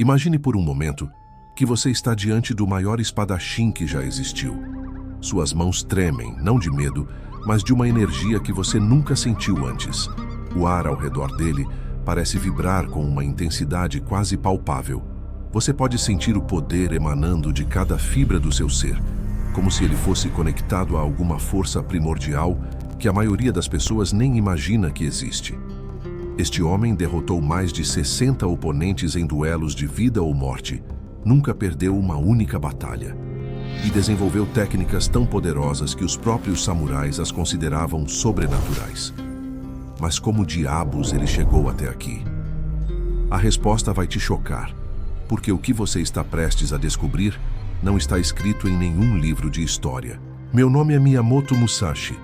Imagine por um momento que você está diante do maior espadachim que já existiu. Suas mãos tremem, não de medo, mas de uma energia que você nunca sentiu antes. O ar ao redor dele parece vibrar com uma intensidade quase palpável. Você pode sentir o poder emanando de cada fibra do seu ser, como se ele fosse conectado a alguma força primordial que a maioria das pessoas nem imagina que existe. Este homem derrotou mais de 60 oponentes em duelos de vida ou morte, nunca perdeu uma única batalha, e desenvolveu técnicas tão poderosas que os próprios samurais as consideravam sobrenaturais. Mas como diabos ele chegou até aqui? A resposta vai te chocar, porque o que você está prestes a descobrir não está escrito em nenhum livro de história. Meu nome é Miyamoto Musashi,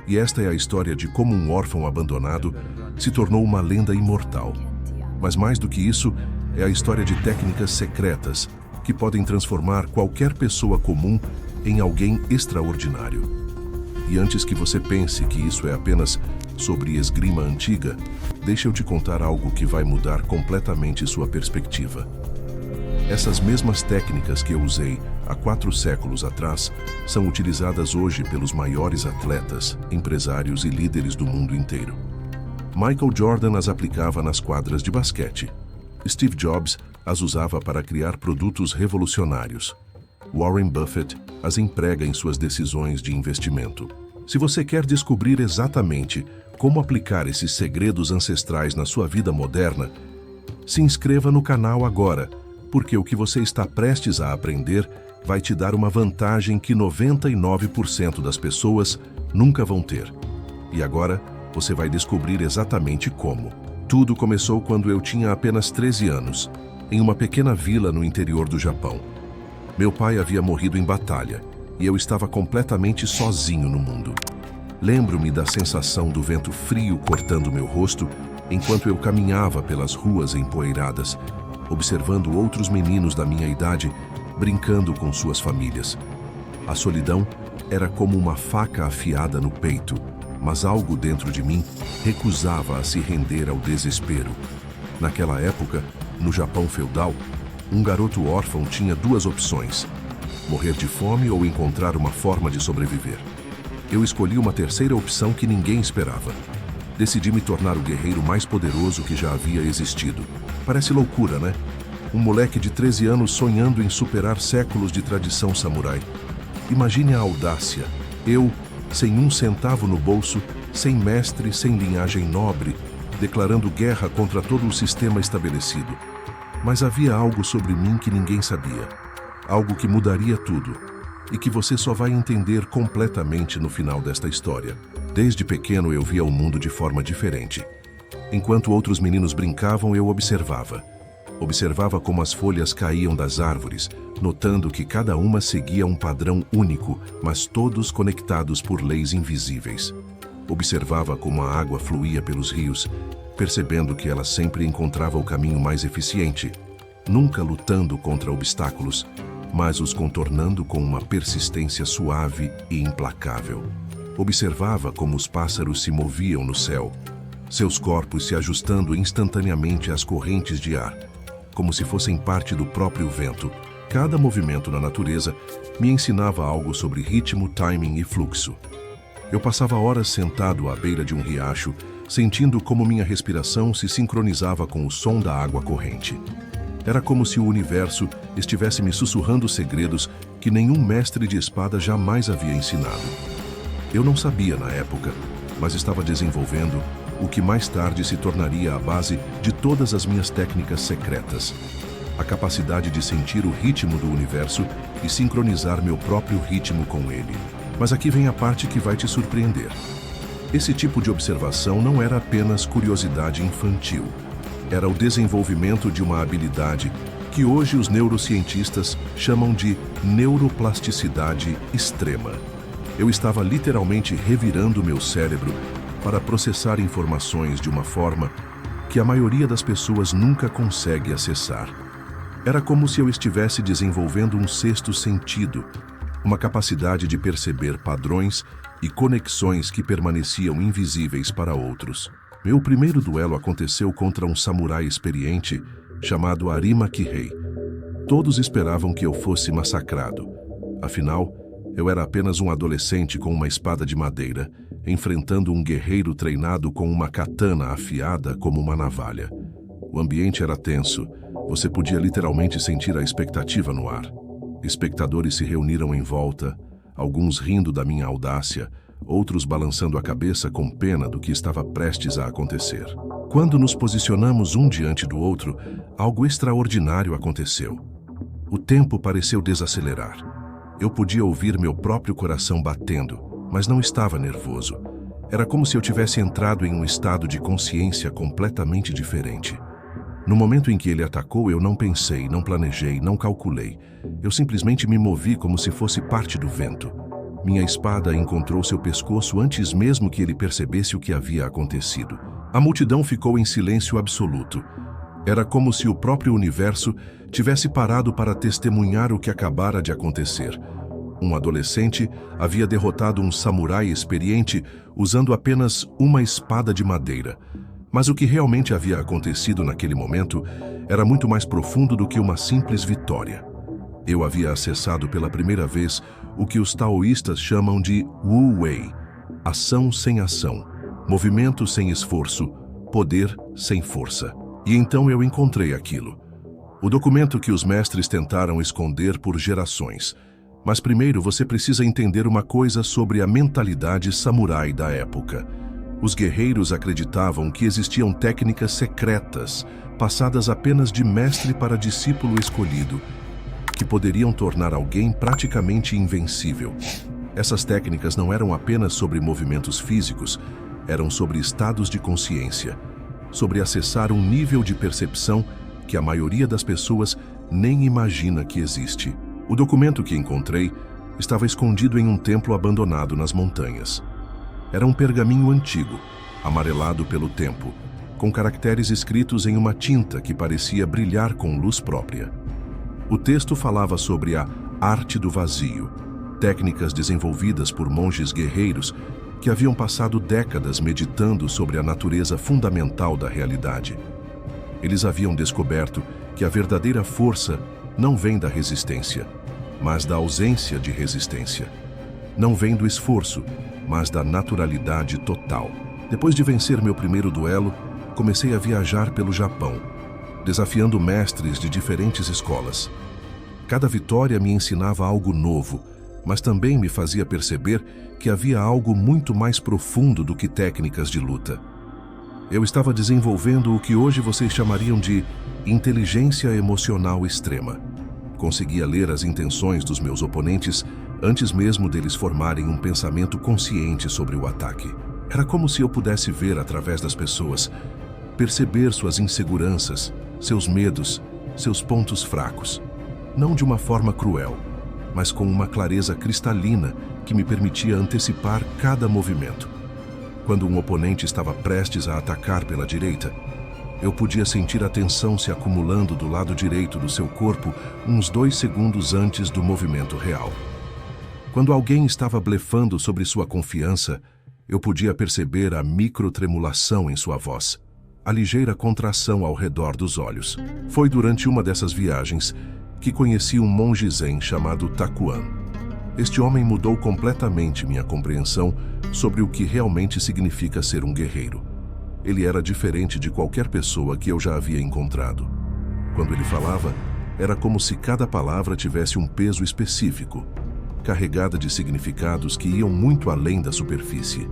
e esta é a história de como um órfão abandonado se tornou uma lenda imortal. Mas mais do que isso, é a história de técnicas secretas que podem transformar qualquer pessoa comum em alguém extraordinário. E antes que você pense que isso é apenas sobre esgrima antiga, deixa eu te contar algo que vai mudar completamente sua perspectiva. Essas mesmas técnicas que eu usei há 4 séculos atrás são utilizadas hoje pelos maiores atletas, empresários e líderes do mundo inteiro. Michael Jordan as aplicava nas quadras de basquete. Steve Jobs as usava para criar produtos revolucionários. Warren Buffett as emprega em suas decisões de investimento. Se você quer descobrir exatamente como aplicar esses segredos ancestrais na sua vida moderna, se inscreva no canal agora, porque o que você está prestes a aprender vai te dar uma vantagem que 99% das pessoas nunca vão ter. E agora, você vai descobrir exatamente como. Tudo começou quando eu tinha apenas 13 anos, em uma pequena vila no interior do Japão. Meu pai havia morrido em batalha, e eu estava completamente sozinho no mundo. Lembro-me da sensação do vento frio cortando meu rosto enquanto eu caminhava pelas ruas empoeiradas, observando outros meninos da minha idade brincando com suas famílias. A solidão era como uma faca afiada no peito, mas algo dentro de mim recusava a se render ao desespero. Naquela época, no Japão feudal, um garoto órfão tinha 2 opções: morrer de fome ou encontrar uma forma de sobreviver. Eu escolhi uma terceira opção que ninguém esperava. Decidi me tornar o guerreiro mais poderoso que já havia existido. Parece loucura, né? Um moleque de 13 anos sonhando em superar séculos de tradição samurai. Imagine a audácia. Eu, sem 1 centavo no bolso, sem mestre, sem linhagem nobre, declarando guerra contra todo o sistema estabelecido. Mas havia algo sobre mim que ninguém sabia. Algo que mudaria tudo. E que você só vai entender completamente no final desta história. Desde pequeno eu via o mundo de forma diferente. Enquanto outros meninos brincavam, eu observava. Observava como as folhas caíam das árvores, notando que cada uma seguia um padrão único, mas todos conectados por leis invisíveis. Observava como a água fluía pelos rios, percebendo que ela sempre encontrava o caminho mais eficiente, nunca lutando contra obstáculos, mas os contornando com uma persistência suave e implacável. Observava como os pássaros se moviam no céu, seus corpos se ajustando instantaneamente às correntes de ar, como se fossem parte do próprio vento. Cada movimento na natureza me ensinava algo sobre ritmo, timing e fluxo. Eu passava horas sentado à beira de um riacho, sentindo como minha respiração se sincronizava com o som da água corrente. Era como se o universo estivesse me sussurrando segredos que nenhum mestre de espada jamais havia ensinado. Eu não sabia na época, mas estava desenvolvendo o que mais tarde se tornaria a base de todas as minhas técnicas secretas. A capacidade de sentir o ritmo do universo e sincronizar meu próprio ritmo com ele. Mas aqui vem a parte que vai te surpreender. Esse tipo de observação não era apenas curiosidade infantil. Era o desenvolvimento de uma habilidade que hoje os neurocientistas chamam de neuroplasticidade extrema. Eu estava literalmente revirando meu cérebro para processar informações de uma forma que a maioria das pessoas nunca consegue acessar. Era como se eu estivesse desenvolvendo um 6º sentido, uma capacidade de perceber padrões e conexões que permaneciam invisíveis para outros. Meu primeiro duelo aconteceu contra um samurai experiente chamado Arimaki-Rei. Todos esperavam que eu fosse massacrado. Afinal, eu era apenas um adolescente com uma espada de madeira, enfrentando um guerreiro treinado com uma katana afiada como uma navalha. O ambiente era tenso. Você podia literalmente sentir a expectativa no ar. Espectadores se reuniram em volta, alguns rindo da minha audácia, outros balançando a cabeça com pena do que estava prestes a acontecer. Quando nos posicionamos um diante do outro, algo extraordinário aconteceu. O tempo pareceu desacelerar. Eu podia ouvir meu próprio coração batendo, mas não estava nervoso. Era como se eu tivesse entrado em um estado de consciência completamente diferente. No momento em que ele atacou, eu não pensei, não planejei, não calculei. Eu simplesmente me movi como se fosse parte do vento. Minha espada encontrou seu pescoço antes mesmo que ele percebesse o que havia acontecido. A multidão ficou em silêncio absoluto. Era como se o próprio universo tivesse parado para testemunhar o que acabara de acontecer. Um adolescente havia derrotado um samurai experiente usando apenas uma espada de madeira. Mas o que realmente havia acontecido naquele momento era muito mais profundo do que uma simples vitória. Eu havia acessado pela primeira vez o que os taoístas chamam de Wu Wei, ação sem ação, movimento sem esforço, poder sem força. E então eu encontrei aquilo. O documento que os mestres tentaram esconder por gerações. Mas primeiro você precisa entender uma coisa sobre a mentalidade samurai da época. Os guerreiros acreditavam que existiam técnicas secretas, passadas apenas de mestre para discípulo escolhido, que poderiam tornar alguém praticamente invencível. Essas técnicas não eram apenas sobre movimentos físicos, eram sobre estados de consciência, sobre acessar um nível de percepção que a maioria das pessoas nem imagina que existe. O documento que encontrei estava escondido em um templo abandonado nas montanhas. Era um pergaminho antigo, amarelado pelo tempo, com caracteres escritos em uma tinta que parecia brilhar com luz própria. O texto falava sobre a arte do vazio, técnicas desenvolvidas por monges guerreiros que haviam passado décadas meditando sobre a natureza fundamental da realidade. Eles haviam descoberto que a verdadeira força não vem da resistência, mas da ausência de resistência. Não vem do esforço, mas da naturalidade total. Depois de vencer meu primeiro duelo, comecei a viajar pelo Japão, desafiando mestres de diferentes escolas. Cada vitória me ensinava algo novo, mas também me fazia perceber que havia algo muito mais profundo do que técnicas de luta. Eu estava desenvolvendo o que hoje vocês chamariam de inteligência emocional extrema. Conseguia ler as intenções dos meus oponentes antes mesmo deles formarem um pensamento consciente sobre o ataque. Era como se eu pudesse ver através das pessoas, perceber suas inseguranças, seus medos, seus pontos fracos. Não de uma forma cruel, mas com uma clareza cristalina que me permitia antecipar cada movimento. Quando um oponente estava prestes a atacar pela direita, eu podia sentir a tensão se acumulando do lado direito do seu corpo uns 2 segundos antes do movimento real. Quando alguém estava blefando sobre sua confiança, eu podia perceber a microtremulação em sua voz, a ligeira contração ao redor dos olhos. Foi durante uma dessas viagens que conheci um monge zen chamado Takuan. Este homem mudou completamente minha compreensão sobre o que realmente significa ser um guerreiro. Ele era diferente de qualquer pessoa que eu já havia encontrado. Quando ele falava, era como se cada palavra tivesse um peso específico, carregada de significados que iam muito além da superfície.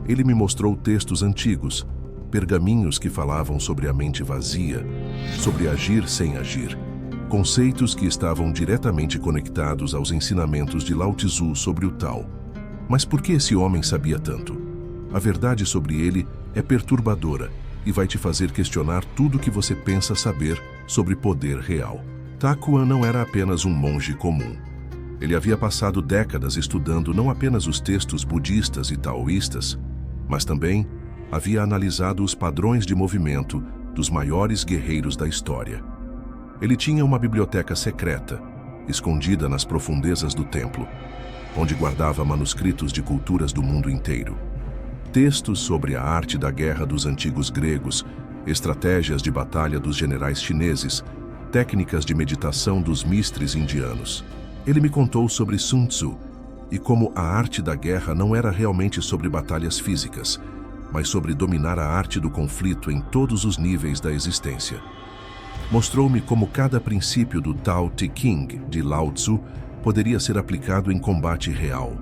Ele me mostrou textos antigos, pergaminhos que falavam sobre a mente vazia, sobre agir sem agir, conceitos que estavam diretamente conectados aos ensinamentos de Lao Tzu sobre o Tao. Mas por que esse homem sabia tanto? A verdade sobre ele é perturbadora e vai te fazer questionar tudo o que você pensa saber sobre poder real. Takuan não era apenas um monge comum. Ele havia passado décadas estudando não apenas os textos budistas e taoístas, mas também havia analisado os padrões de movimento dos maiores guerreiros da história. Ele tinha uma biblioteca secreta, escondida nas profundezas do templo, onde guardava manuscritos de culturas do mundo inteiro. Textos sobre a arte da guerra dos antigos gregos, estratégias de batalha dos generais chineses, técnicas de meditação dos mestres indianos. Ele me contou sobre Sun Tzu e como a arte da guerra não era realmente sobre batalhas físicas, mas sobre dominar a arte do conflito em todos os níveis da existência. Mostrou-me como cada princípio do Tao Te Ching de Lao Tzu poderia ser aplicado em combate real.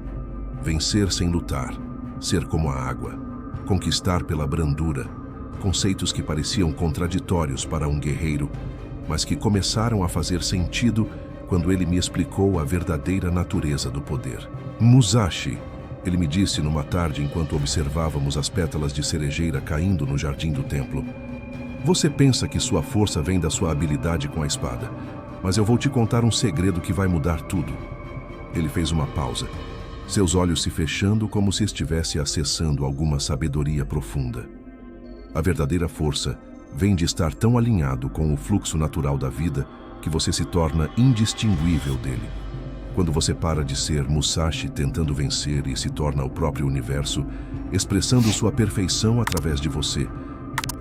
Vencer sem lutar, ser como a água, conquistar pela brandura, conceitos que pareciam contraditórios para um guerreiro, mas que começaram a fazer sentido quando ele me explicou a verdadeira natureza do poder. Musashi, ele me disse numa tarde enquanto observávamos as pétalas de cerejeira caindo no jardim do templo. Você pensa que sua força vem da sua habilidade com a espada, mas eu vou te contar um segredo que vai mudar tudo. Ele fez uma pausa, seus olhos se fechando como se estivesse acessando alguma sabedoria profunda. A verdadeira força vem de estar tão alinhado com o fluxo natural da vida que você se torna indistinguível dele. Quando você para de ser Musashi tentando vencer e se torna o próprio universo, expressando sua perfeição através de você,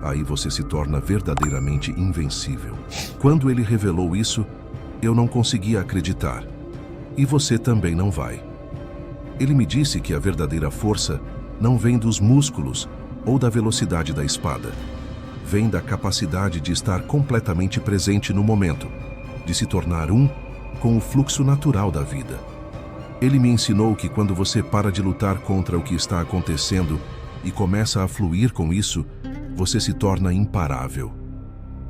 aí você se torna verdadeiramente invencível. Quando ele revelou isso, eu não conseguia acreditar. E você também não vai. Ele me disse que a verdadeira força não vem dos músculos ou da velocidade da espada. Vem da capacidade de estar completamente presente no momento, de se tornar um com o fluxo natural da vida. Ele me ensinou que quando você para de lutar contra o que está acontecendo e começa a fluir com isso, você se torna imparável.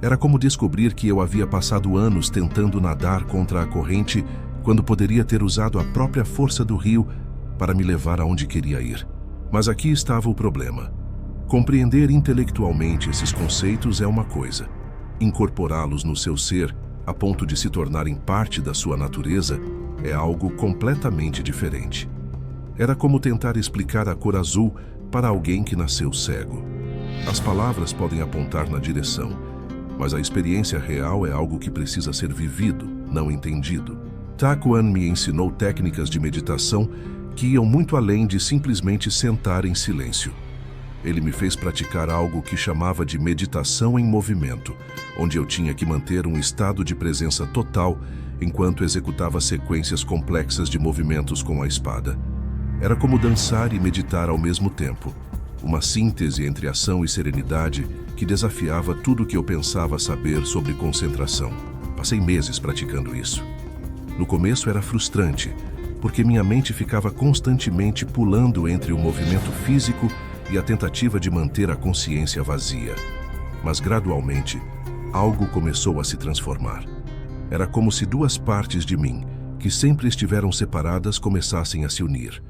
Era como descobrir que eu havia passado anos tentando nadar contra a corrente quando poderia ter usado a própria força do rio para me levar aonde queria ir. Mas aqui estava o problema. Compreender intelectualmente esses conceitos é uma coisa. Incorporá-los no seu ser, a ponto de se tornarem parte da sua natureza, é algo completamente diferente. Era como tentar explicar a cor azul para alguém que nasceu cego. As palavras podem apontar na direção, mas a experiência real é algo que precisa ser vivido, não entendido. Takuan me ensinou técnicas de meditação que iam muito além de simplesmente sentar em silêncio. Ele me fez praticar algo que chamava de meditação em movimento, onde eu tinha que manter um estado de presença total enquanto executava sequências complexas de movimentos com a espada. Era como dançar e meditar ao mesmo tempo, uma síntese entre ação e serenidade que desafiava tudo o que eu pensava saber sobre concentração. Passei meses praticando isso. No começo era frustrante, porque minha mente ficava constantemente pulando entre o movimento físico e a tentativa de manter a consciência vazia. Mas gradualmente, algo começou a se transformar. Era como se duas partes de mim, que sempre estiveram separadas, começassem a se unir.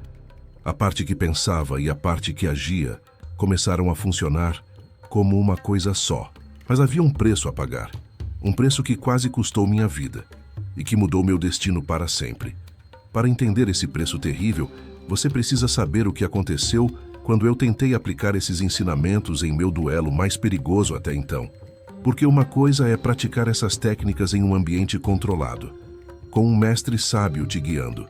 A parte que pensava e a parte que agia começaram a funcionar como uma coisa só. Mas havia um preço a pagar. Um preço que quase custou minha vida e que mudou meu destino para sempre. Para entender esse preço terrível, você precisa saber o que aconteceu quando eu tentei aplicar esses ensinamentos em meu duelo mais perigoso até então. Porque uma coisa é praticar essas técnicas em um ambiente controlado, com um mestre sábio te guiando.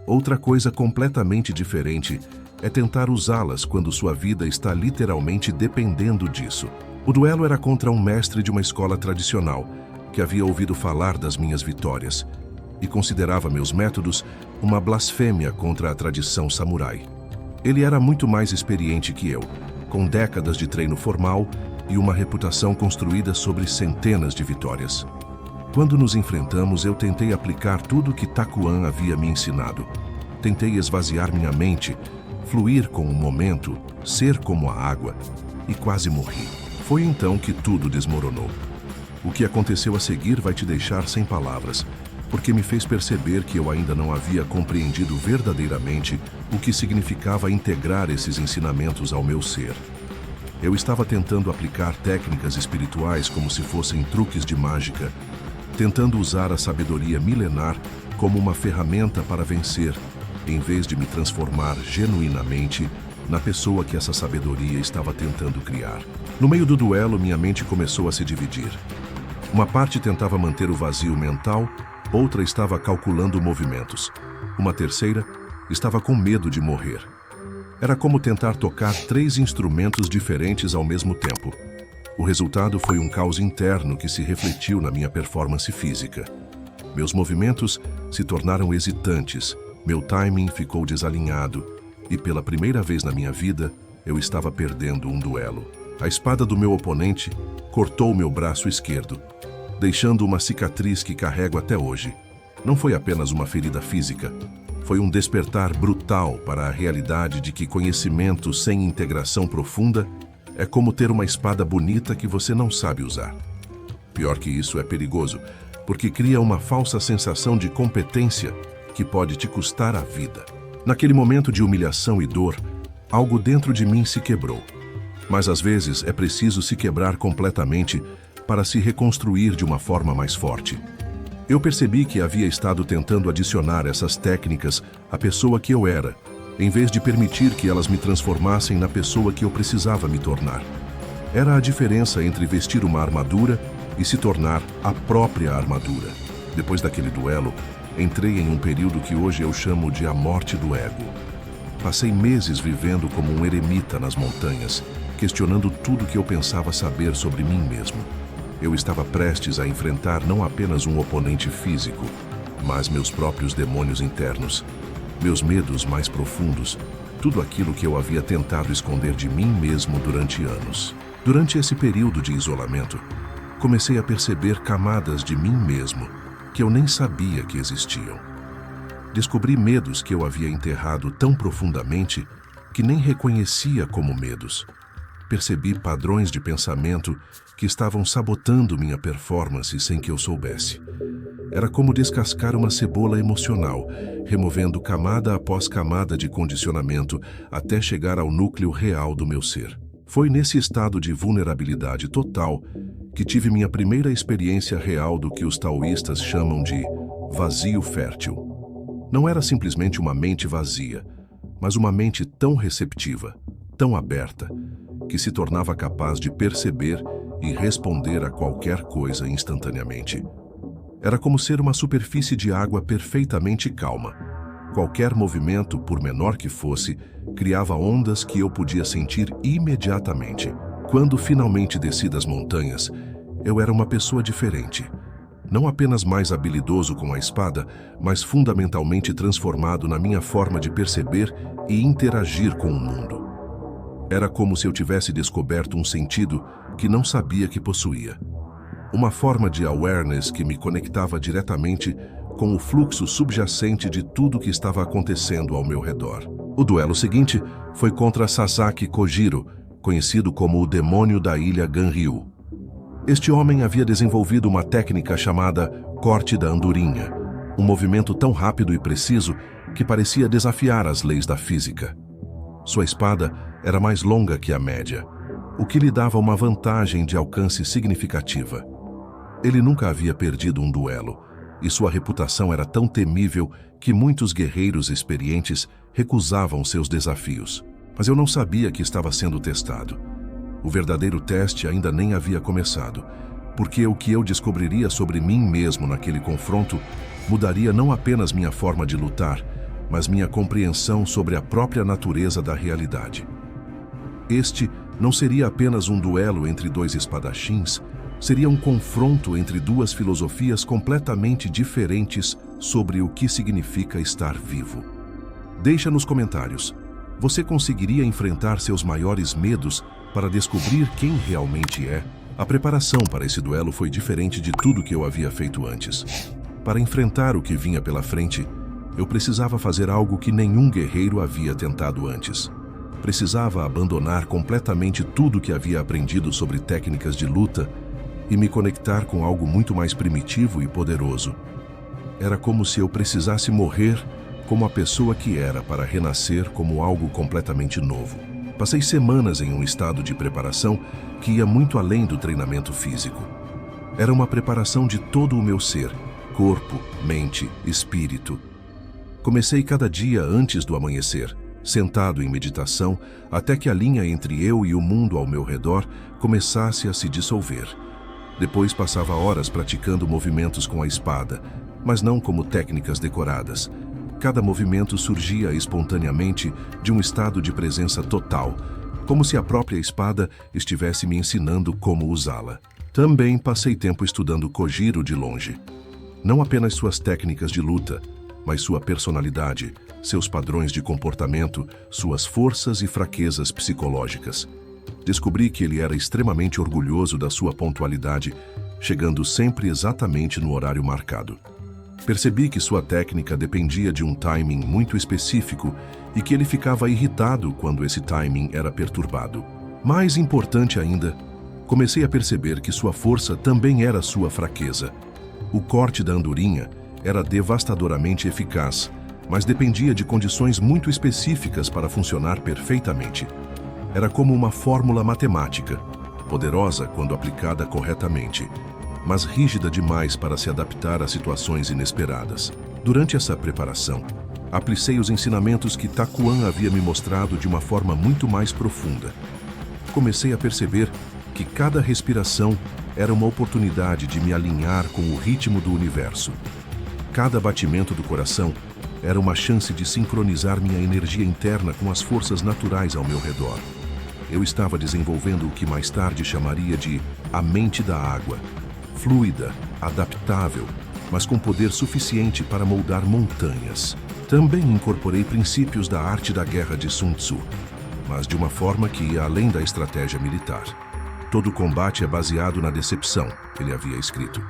Outra coisa completamente diferente é tentar usá-las quando sua vida está literalmente dependendo disso. O duelo era contra um mestre de uma escola tradicional, que havia ouvido falar das minhas vitórias, e considerava meus métodos uma blasfêmia contra a tradição samurai. Ele era muito mais experiente que eu, com décadas de treino formal e uma reputação construída sobre centenas de vitórias. Quando nos enfrentamos, eu tentei aplicar tudo o que Takuan havia me ensinado. Tentei esvaziar minha mente, fluir com o momento, ser como a água, e quase morri. Foi então que tudo desmoronou. O que aconteceu a seguir vai te deixar sem palavras, porque me fez perceber que eu ainda não havia compreendido verdadeiramente o que significava integrar esses ensinamentos ao meu ser. Eu estava tentando aplicar técnicas espirituais como se fossem truques de mágica, tentando usar a sabedoria milenar como uma ferramenta para vencer, em vez de me transformar genuinamente na pessoa que essa sabedoria estava tentando criar. No meio do duelo, minha mente começou a se dividir. Uma parte tentava manter o vazio mental, outra estava calculando movimentos. Uma terceira estava com medo de morrer. Era como tentar tocar 3 instrumentos diferentes ao mesmo tempo. O resultado foi um caos interno que se refletiu na minha performance física. Meus movimentos se tornaram hesitantes, meu timing ficou desalinhado e pela primeira vez na minha vida eu estava perdendo um duelo. A espada do meu oponente cortou meu braço esquerdo, deixando uma cicatriz que carrego até hoje. Não foi apenas uma ferida física, foi um despertar brutal para a realidade de que conhecimento sem integração profunda é como ter uma espada bonita que você não sabe usar. Pior que isso, é perigoso, porque cria uma falsa sensação de competência que pode te custar a vida. Naquele momento de humilhação e dor, algo dentro de mim se quebrou. Mas às vezes é preciso se quebrar completamente para se reconstruir de uma forma mais forte. Eu percebi que havia estado tentando adicionar essas técnicas à pessoa que eu era, em vez de permitir que elas me transformassem na pessoa que eu precisava me tornar. Era a diferença entre vestir uma armadura e se tornar a própria armadura. Depois daquele duelo, entrei em um período que hoje eu chamo de a morte do ego. Passei meses vivendo como um eremita nas montanhas, questionando tudo que eu pensava saber sobre mim mesmo. Eu estava prestes a enfrentar não apenas um oponente físico, mas meus próprios demônios internos, meus medos mais profundos, tudo aquilo que eu havia tentado esconder de mim mesmo durante anos. Durante esse período de isolamento, comecei a perceber camadas de mim mesmo que eu nem sabia que existiam. Descobri medos que eu havia enterrado tão profundamente que nem reconhecia como medos. Percebi padrões de pensamento que estavam sabotando minha performance sem que eu soubesse. Era como descascar uma cebola emocional, removendo camada após camada de condicionamento até chegar ao núcleo real do meu ser. Foi nesse estado de vulnerabilidade total que tive minha primeira experiência real do que os taoístas chamam de vazio fértil. Não era simplesmente uma mente vazia, mas uma mente tão receptiva, tão aberta, que se tornava capaz de perceber e responder a qualquer coisa instantaneamente. Era como ser uma superfície de água perfeitamente calma. Qualquer movimento, por menor que fosse, criava ondas que eu podia sentir imediatamente. Quando finalmente desci das montanhas, eu era uma pessoa diferente. Não apenas mais habilidoso com a espada, mas fundamentalmente transformado na minha forma de perceber e interagir com o mundo. Era como se eu tivesse descoberto um sentido que não sabia que possuía. Uma forma de awareness que me conectava diretamente com o fluxo subjacente de tudo que estava acontecendo ao meu redor. O duelo seguinte foi contra Sasaki Kojiro, conhecido como o demônio da ilha Ganryu. Este homem havia desenvolvido uma técnica chamada corte da andorinha, um movimento tão rápido e preciso que parecia desafiar as leis da física. Sua espada era mais longa que a média, o que lhe dava uma vantagem de alcance significativa. Ele nunca havia perdido um duelo, e sua reputação era tão temível que muitos guerreiros experientes recusavam seus desafios. Mas eu não sabia que estava sendo testado. O verdadeiro teste ainda nem havia começado, porque o que eu descobriria sobre mim mesmo naquele confronto mudaria não apenas minha forma de lutar, mas minha compreensão sobre a própria natureza da realidade. Este não seria apenas um duelo entre dois espadachins, seria um confronto entre duas filosofias completamente diferentes sobre o que significa estar vivo. Deixa nos comentários. Você conseguiria enfrentar seus maiores medos para descobrir quem realmente é? A preparação para esse duelo foi diferente de tudo que eu havia feito antes. Para enfrentar o que vinha pela frente, eu precisava fazer algo que nenhum guerreiro havia tentado antes. Precisava abandonar completamente tudo que havia aprendido sobre técnicas de luta e me conectar com algo muito mais primitivo e poderoso. Era como se eu precisasse morrer como a pessoa que era para renascer como algo completamente novo. Passei semanas em um estado de preparação que ia muito além do treinamento físico. Era uma preparação de todo o meu ser, corpo, mente, espírito. Comecei cada dia antes do amanhecer, sentado em meditação, até que a linha entre eu e o mundo ao meu redor começasse a se dissolver. Depois passava horas praticando movimentos com a espada, mas não como técnicas decoradas. Cada movimento surgia espontaneamente de um estado de presença total, como se a própria espada estivesse me ensinando como usá-la. Também passei tempo estudando Kojiro de longe. Não apenas suas técnicas de luta, mas sua personalidade, seus padrões de comportamento, suas forças e fraquezas psicológicas. Descobri que ele era extremamente orgulhoso da sua pontualidade, chegando sempre exatamente no horário marcado. Percebi que sua técnica dependia de um timing muito específico e que ele ficava irritado quando esse timing era perturbado. Mais importante ainda, comecei a perceber que sua força também era sua fraqueza. O corte da andorinha era devastadoramente eficaz, mas dependia de condições muito específicas para funcionar perfeitamente. Era como uma fórmula matemática, poderosa quando aplicada corretamente, mas rígida demais para se adaptar a situações inesperadas. Durante essa preparação, aplicei os ensinamentos que Takuan havia me mostrado de uma forma muito mais profunda. Comecei a perceber que cada respiração era uma oportunidade de me alinhar com o ritmo do universo. Cada batimento do coração era uma chance de sincronizar minha energia interna com as forças naturais ao meu redor. Eu estava desenvolvendo o que mais tarde chamaria de a mente da água, fluida, adaptável, mas com poder suficiente para moldar montanhas. Também incorporei princípios da arte da guerra de Sun Tzu, mas de uma forma que ia além da estratégia militar. Todo combate é baseado na decepção, ele havia escrito.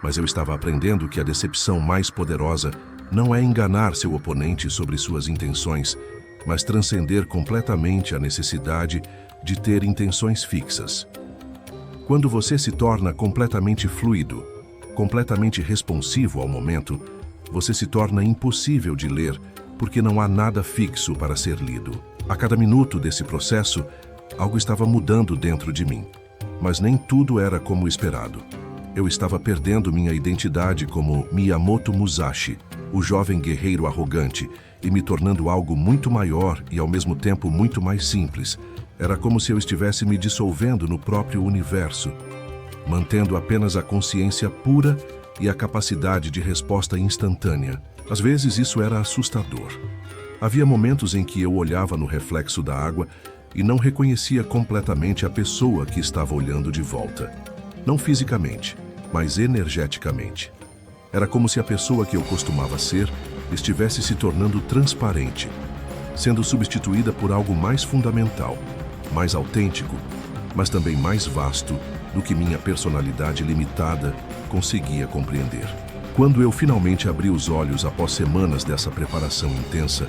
Mas eu estava aprendendo que a decepção mais poderosa não é enganar seu oponente sobre suas intenções, mas transcender completamente a necessidade de ter intenções fixas. Quando você se torna completamente fluido, completamente responsivo ao momento, você se torna impossível de ler, porque não há nada fixo para ser lido. A cada minuto desse processo, algo estava mudando dentro de mim, mas nem tudo era como esperado. Eu estava perdendo minha identidade como Miyamoto Musashi, o jovem guerreiro arrogante, e me tornando algo muito maior e ao mesmo tempo muito mais simples. Era como se eu estivesse me dissolvendo no próprio universo, mantendo apenas a consciência pura e a capacidade de resposta instantânea. Às vezes isso era assustador. Havia momentos em que eu olhava no reflexo da água e não reconhecia completamente a pessoa que estava olhando de volta. Não fisicamente, mas energeticamente. Era como se a pessoa que eu costumava ser estivesse se tornando transparente, sendo substituída por algo mais fundamental, mais autêntico, mas também mais vasto do que minha personalidade limitada conseguia compreender. Quando eu finalmente abri os olhos após semanas dessa preparação intensa,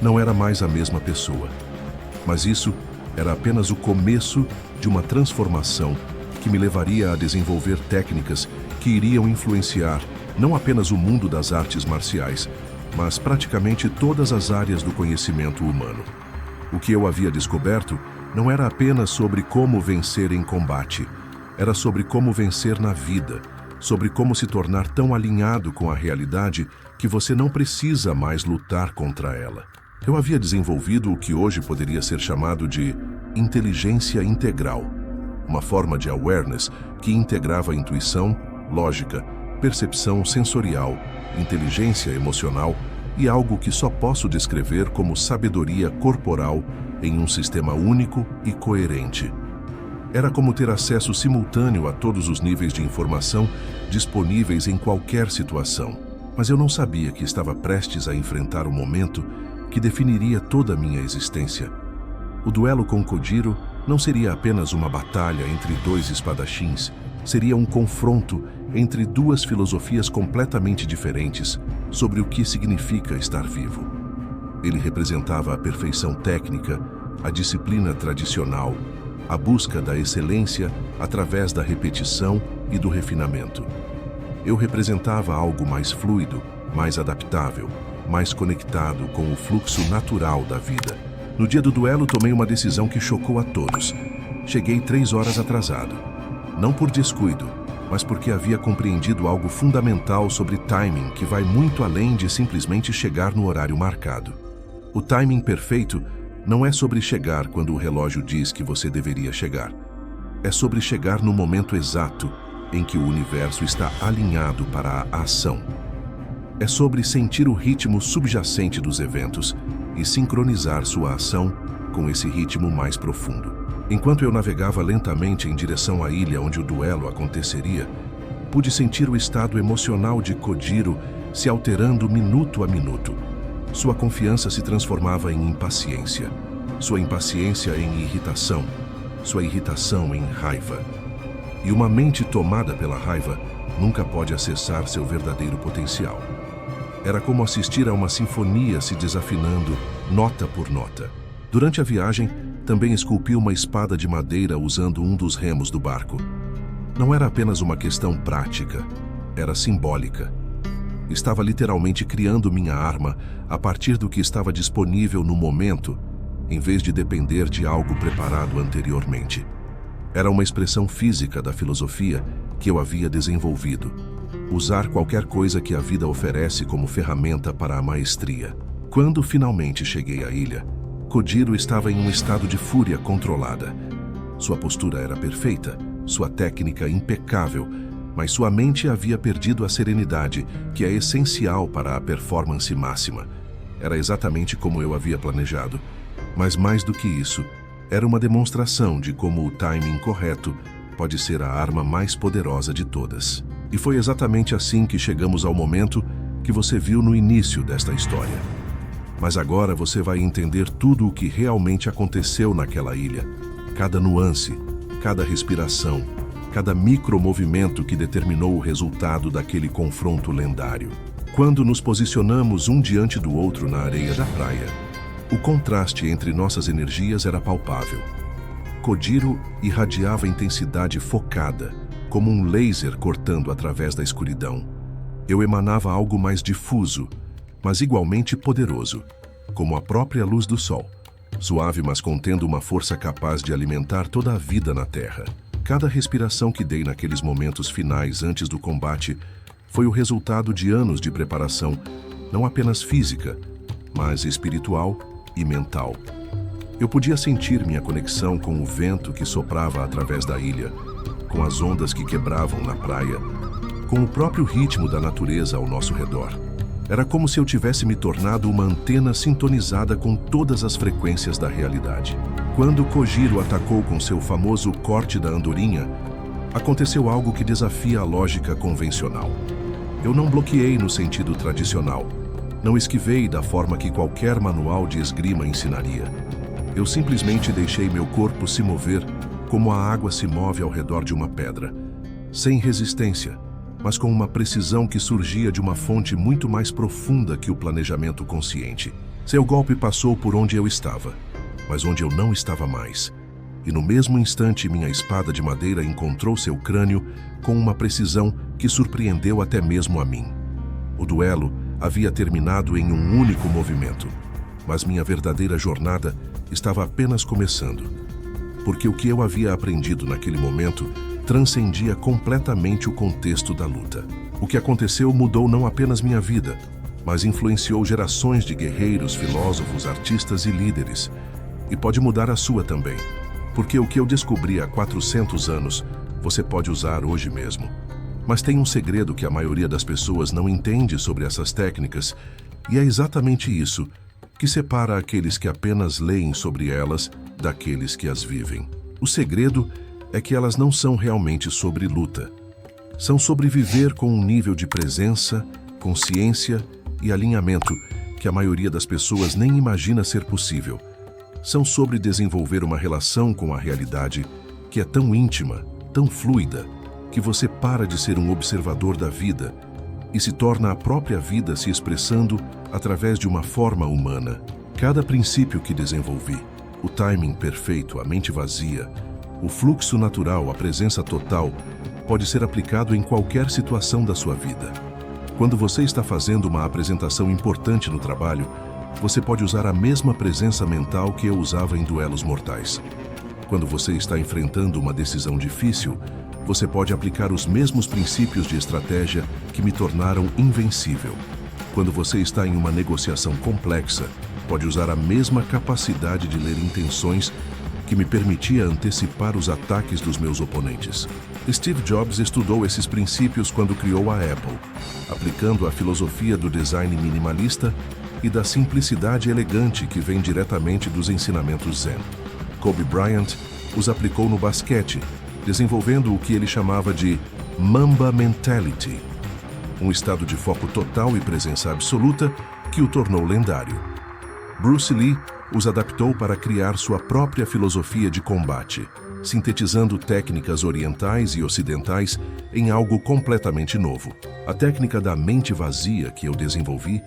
não era mais a mesma pessoa. Mas isso era apenas o começo de uma transformação que me levaria a desenvolver técnicas que iriam influenciar não apenas o mundo das artes marciais, mas praticamente todas as áreas do conhecimento humano. O que eu havia descoberto não era apenas sobre como vencer em combate, era sobre como vencer na vida, sobre como se tornar tão alinhado com a realidade que você não precisa mais lutar contra ela. Eu havia desenvolvido o que hoje poderia ser chamado de inteligência integral, uma forma de awareness que integrava intuição, lógica, percepção sensorial, inteligência emocional e algo que só posso descrever como sabedoria corporal em um sistema único e coerente. Era como ter acesso simultâneo a todos os níveis de informação disponíveis em qualquer situação. Mas eu não sabia que estava prestes a enfrentar o momento que definiria toda a minha existência. O duelo com Kojiro não seria apenas uma batalha entre dois espadachins, seria um confronto entre duas filosofias completamente diferentes sobre o que significa estar vivo. Ele representava a perfeição técnica, a disciplina tradicional, a busca da excelência através da repetição e do refinamento. Eu representava algo mais fluido, mais adaptável, mais conectado com o fluxo natural da vida. No dia do duelo, tomei uma decisão que chocou a todos. Cheguei 3 horas atrasado. Não por descuido, mas porque havia compreendido algo fundamental sobre timing que vai muito além de simplesmente chegar no horário marcado. O timing perfeito não é sobre chegar quando o relógio diz que você deveria chegar. É sobre chegar no momento exato em que o universo está alinhado para a ação. É sobre sentir o ritmo subjacente dos eventos e sincronizar sua ação com com esse ritmo mais profundo. Enquanto eu navegava lentamente em direção à ilha onde o duelo aconteceria, pude sentir o estado emocional de Kojiro se alterando minuto a minuto. Sua confiança se transformava em impaciência, sua impaciência em irritação, sua irritação em raiva. E uma mente tomada pela raiva nunca pode acessar seu verdadeiro potencial. Era como assistir a uma sinfonia se desafinando, nota por nota. Durante a viagem, também esculpi uma espada de madeira usando um dos remos do barco. Não era apenas uma questão prática, era simbólica. Estava literalmente criando minha arma a partir do que estava disponível no momento, em vez de depender de algo preparado anteriormente. Era uma expressão física da filosofia que eu havia desenvolvido. Usar qualquer coisa que a vida oferece como ferramenta para a maestria. Quando finalmente cheguei à ilha, Kojiro estava em um estado de fúria controlada. Sua postura era perfeita, sua técnica impecável, mas sua mente havia perdido a serenidade, que é essencial para a performance máxima. Era exatamente como eu havia planejado. Mas mais do que isso, era uma demonstração de como o timing correto pode ser a arma mais poderosa de todas. E foi exatamente assim que chegamos ao momento que você viu no início desta história. Mas agora você vai entender tudo o que realmente aconteceu naquela ilha. Cada nuance, cada respiração, cada micromovimento que determinou o resultado daquele confronto lendário. Quando nos posicionamos um diante do outro na areia da praia, o contraste entre nossas energias era palpável. Kojiro irradiava intensidade focada, como um laser cortando através da escuridão. Eu emanava algo mais difuso, mas igualmente poderoso, como a própria luz do sol, suave mas contendo uma força capaz de alimentar toda a vida na Terra. Cada respiração que dei naqueles momentos finais antes do combate foi o resultado de anos de preparação, não apenas física, mas espiritual e mental. Eu podia sentir minha conexão com o vento que soprava através da ilha, com as ondas que quebravam na praia, com o próprio ritmo da natureza ao nosso redor. Era como se eu tivesse me tornado uma antena sintonizada com todas as frequências da realidade. Quando Kojiro atacou com seu famoso corte da andorinha, aconteceu algo que desafia a lógica convencional. Eu não bloqueei no sentido tradicional. Não esquivei da forma que qualquer manual de esgrima ensinaria. Eu simplesmente deixei meu corpo se mover como a água se move ao redor de uma pedra, sem resistência, mas com uma precisão que surgia de uma fonte muito mais profunda que o planejamento consciente. Seu golpe passou por onde eu estava, mas onde eu não estava mais. E no mesmo instante minha espada de madeira encontrou seu crânio com uma precisão que surpreendeu até mesmo a mim. O duelo havia terminado em um único movimento, mas minha verdadeira jornada estava apenas começando, porque o que eu havia aprendido naquele momento transcendia completamente o contexto da luta. O que aconteceu mudou não apenas minha vida, mas influenciou gerações de guerreiros, filósofos, artistas e líderes, e pode mudar a sua também, porque o que eu descobri há 400 anos, você pode usar hoje mesmo. Mas tem um segredo que a maioria das pessoas não entende sobre essas técnicas, e é exatamente isso que separa aqueles que apenas leem sobre elas daqueles que as vivem. O segredo é que elas não são realmente sobre luta. São sobre viver com um nível de presença, consciência e alinhamento que a maioria das pessoas nem imagina ser possível. São sobre desenvolver uma relação com a realidade que é tão íntima, tão fluida, que você para de ser um observador da vida e se torna a própria vida se expressando através de uma forma humana. Cada princípio que desenvolvi, o timing perfeito, a mente vazia, o fluxo natural, a presença total, pode ser aplicado em qualquer situação da sua vida. Quando você está fazendo uma apresentação importante no trabalho, você pode usar a mesma presença mental que eu usava em duelos mortais. Quando você está enfrentando uma decisão difícil, você pode aplicar os mesmos princípios de estratégia que me tornaram invencível. Quando você está em uma negociação complexa, pode usar a mesma capacidade de ler intenções que me permitia antecipar os ataques dos meus oponentes. Steve Jobs estudou esses princípios quando criou a Apple, aplicando a filosofia do design minimalista e da simplicidade elegante que vem diretamente dos ensinamentos Zen. Kobe Bryant os aplicou no basquete, desenvolvendo o que ele chamava de Mamba Mentality, um estado de foco total e presença absoluta que o tornou lendário. Bruce Lee os adaptou para criar sua própria filosofia de combate, sintetizando técnicas orientais e ocidentais em algo completamente novo. A técnica da mente vazia que eu desenvolvi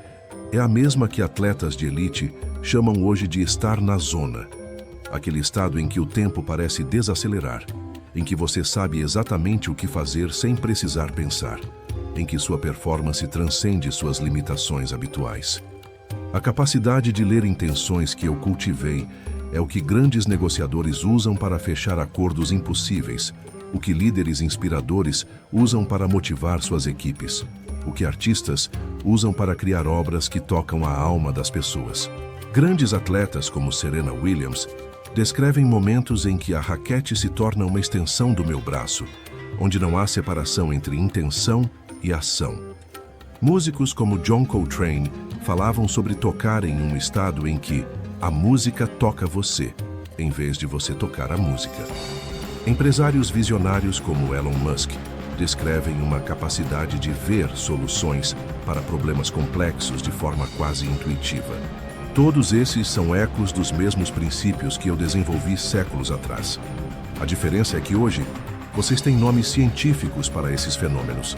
é a mesma que atletas de elite chamam hoje de estar na zona. Aquele estado em que o tempo parece desacelerar, em que você sabe exatamente o que fazer sem precisar pensar, em que sua performance transcende suas limitações habituais. A capacidade de ler intenções que eu cultivei é o que grandes negociadores usam para fechar acordos impossíveis, o que líderes inspiradores usam para motivar suas equipes, o que artistas usam para criar obras que tocam a alma das pessoas. Grandes atletas como Serena Williams descrevem momentos em que a raquete se torna uma extensão do meu braço, onde não há separação entre intenção e ação. Músicos como John Coltrane falavam sobre tocar em um estado em que a música toca você, em vez de você tocar a música. Empresários visionários como Elon Musk descrevem uma capacidade de ver soluções para problemas complexos de forma quase intuitiva. Todos esses são ecos dos mesmos princípios que eu desenvolvi séculos atrás. A diferença é que hoje, vocês têm nomes científicos para esses fenômenos.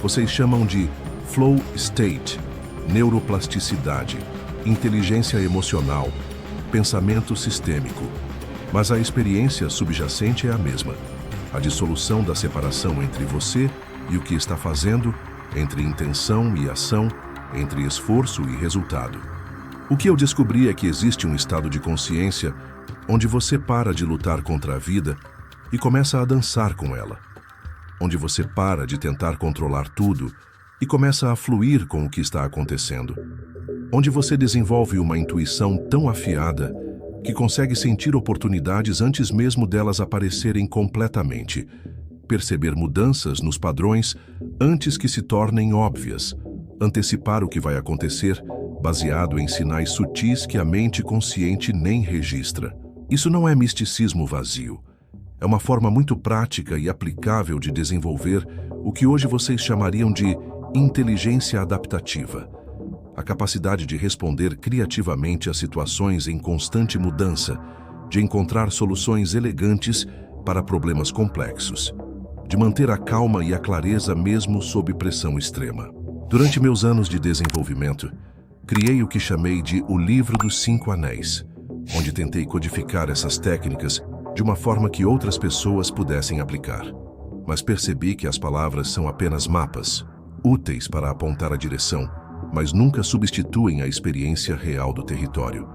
Vocês chamam de flow state, neuroplasticidade, inteligência emocional, pensamento sistêmico. Mas a experiência subjacente é a mesma. A dissolução da separação entre você e o que está fazendo, entre intenção e ação, entre esforço e resultado. O que eu descobri é que existe um estado de consciência onde você para de lutar contra a vida e começa a dançar com ela. Onde você para de tentar controlar tudo e começa a fluir com o que está acontecendo. Onde você desenvolve uma intuição tão afiada que consegue sentir oportunidades antes mesmo delas aparecerem completamente, perceber mudanças nos padrões antes que se tornem óbvias, antecipar o que vai acontecer baseado em sinais sutis que a mente consciente nem registra. Isso não é misticismo vazio. É uma forma muito prática e aplicável de desenvolver o que hoje vocês chamariam de inteligência adaptativa. A capacidade de responder criativamente a situações em constante mudança, de encontrar soluções elegantes para problemas complexos, de manter a calma e a clareza mesmo sob pressão extrema. Durante meus anos de desenvolvimento, criei o que chamei de O Livro dos 5 Anéis, onde tentei codificar essas técnicas de uma forma que outras pessoas pudessem aplicar. Mas percebi que as palavras são apenas mapas, úteis para apontar a direção, mas nunca substituem a experiência real do território.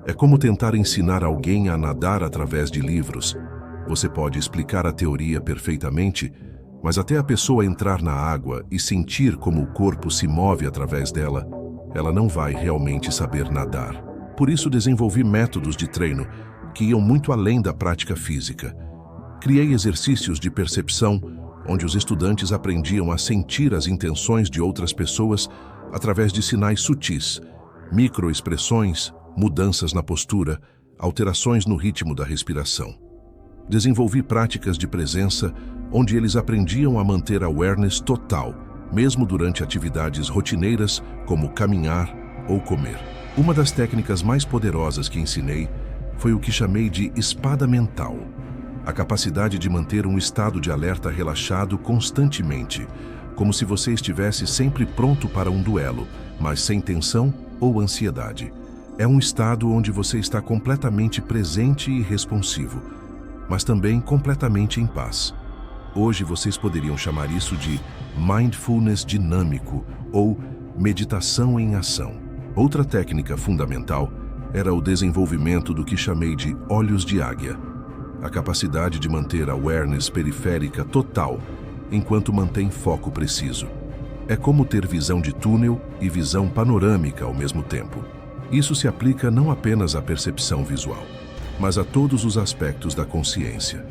É como tentar ensinar alguém a nadar através de livros. Você pode explicar a teoria perfeitamente, mas até a pessoa entrar na água e sentir como o corpo se move através dela, ela não vai realmente saber nadar. Por isso desenvolvi métodos de treino que iam muito além da prática física. Criei exercícios de percepção, onde os estudantes aprendiam a sentir as intenções de outras pessoas através de sinais sutis, microexpressões, mudanças na postura, alterações no ritmo da respiração. Desenvolvi práticas de presença onde eles aprendiam a manter a awareness total, mesmo durante atividades rotineiras como caminhar ou comer. Uma das técnicas mais poderosas que ensinei foi o que chamei de espada mental, a capacidade de manter um estado de alerta relaxado constantemente, como se você estivesse sempre pronto para um duelo, mas sem tensão ou ansiedade. É um estado onde você está completamente presente e responsivo, mas também completamente em paz. Hoje vocês poderiam chamar isso de mindfulness dinâmico ou meditação em ação. Outra técnica fundamental era o desenvolvimento do que chamei de olhos de águia, a capacidade de manter a awareness periférica total enquanto mantém foco preciso. É como ter visão de túnel e visão panorâmica ao mesmo tempo. Isso se aplica não apenas à percepção visual, mas a todos os aspectos da consciência.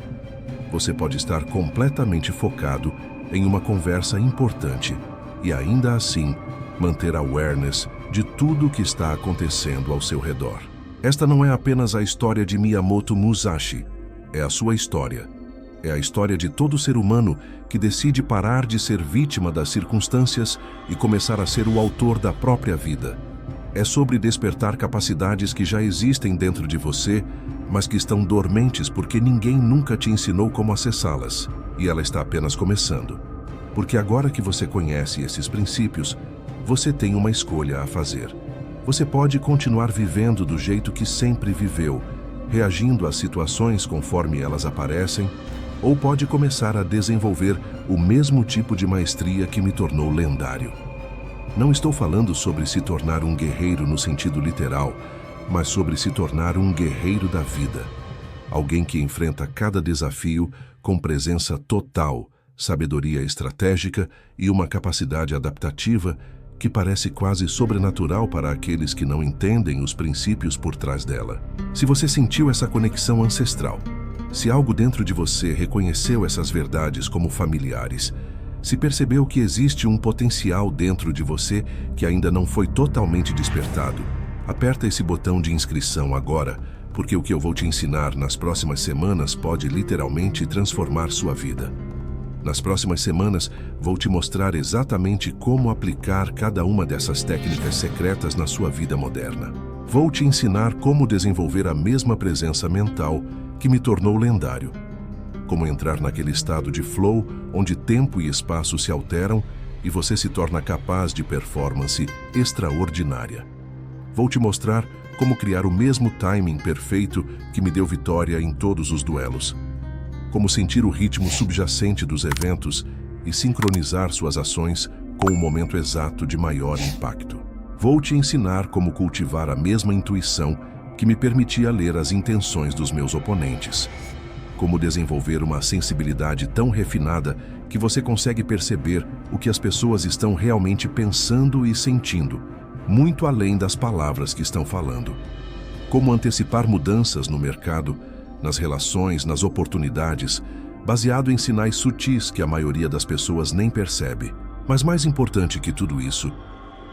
Você pode estar completamente focado em uma conversa importante e ainda assim manter a awareness de tudo o que está acontecendo ao seu redor. Esta não é apenas a história de Miyamoto Musashi, é a sua história. É a história de todo ser humano que decide parar de ser vítima das circunstâncias e começar a ser o autor da própria vida. É sobre despertar capacidades que já existem dentro de você, mas que estão dormentes porque ninguém nunca te ensinou como acessá-las, e ela está apenas começando. Porque agora que você conhece esses princípios, você tem uma escolha a fazer. Você pode continuar vivendo do jeito que sempre viveu, reagindo às situações conforme elas aparecem, ou pode começar a desenvolver o mesmo tipo de maestria que me tornou lendário. Não estou falando sobre se tornar um guerreiro no sentido literal, mas sobre se tornar um guerreiro da vida. Alguém que enfrenta cada desafio com presença total, sabedoria estratégica e uma capacidade adaptativa que parece quase sobrenatural para aqueles que não entendem os princípios por trás dela. Se você sentiu essa conexão ancestral, se algo dentro de você reconheceu essas verdades como familiares, se percebeu que existe um potencial dentro de você que ainda não foi totalmente despertado, aperta esse botão de inscrição agora, porque o que eu vou te ensinar nas próximas semanas pode literalmente transformar sua vida. Nas próximas semanas, vou te mostrar exatamente como aplicar cada uma dessas técnicas secretas na sua vida moderna. Vou te ensinar como desenvolver a mesma presença mental que me tornou lendário. Como entrar naquele estado de flow, onde tempo e espaço se alteram e você se torna capaz de performance extraordinária. Vou te mostrar como criar o mesmo timing perfeito que me deu vitória em todos os duelos. Como sentir o ritmo subjacente dos eventos e sincronizar suas ações com o momento exato de maior impacto. Vou te ensinar como cultivar a mesma intuição que me permitia ler as intenções dos meus oponentes. Como desenvolver uma sensibilidade tão refinada que você consegue perceber o que as pessoas estão realmente pensando e sentindo, muito além das palavras que estão falando. Como antecipar mudanças no mercado, nas relações, nas oportunidades, baseado em sinais sutis que a maioria das pessoas nem percebe. Mas mais importante que tudo isso,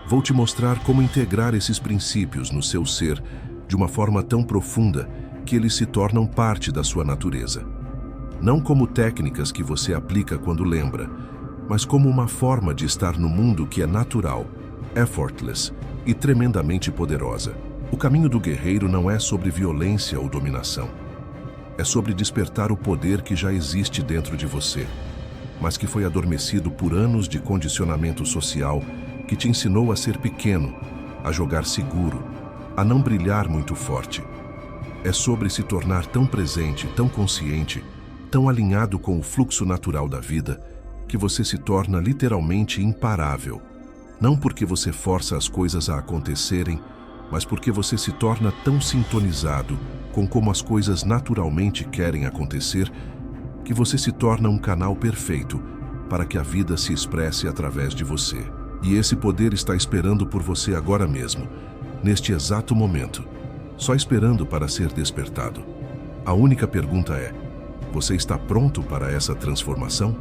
vou te mostrar como integrar esses princípios no seu ser de uma forma tão profunda que eles se tornam parte da sua natureza. Não como técnicas que você aplica quando lembra, mas como uma forma de estar no mundo que é natural, effortless e tremendamente poderosa. O caminho do guerreiro não é sobre violência ou dominação. É sobre despertar o poder que já existe dentro de você, mas que foi adormecido por anos de condicionamento social que te ensinou a ser pequeno, a jogar seguro, a não brilhar muito forte. É sobre se tornar tão presente, tão consciente, tão alinhado com o fluxo natural da vida, que você se torna literalmente imparável. Não porque você força as coisas a acontecerem, mas porque você se torna tão sintonizado com como as coisas naturalmente querem acontecer, que você se torna um canal perfeito para que a vida se expresse através de você. E esse poder está esperando por você agora mesmo, neste exato momento, só esperando para ser despertado. A única pergunta é: você está pronto para essa transformação?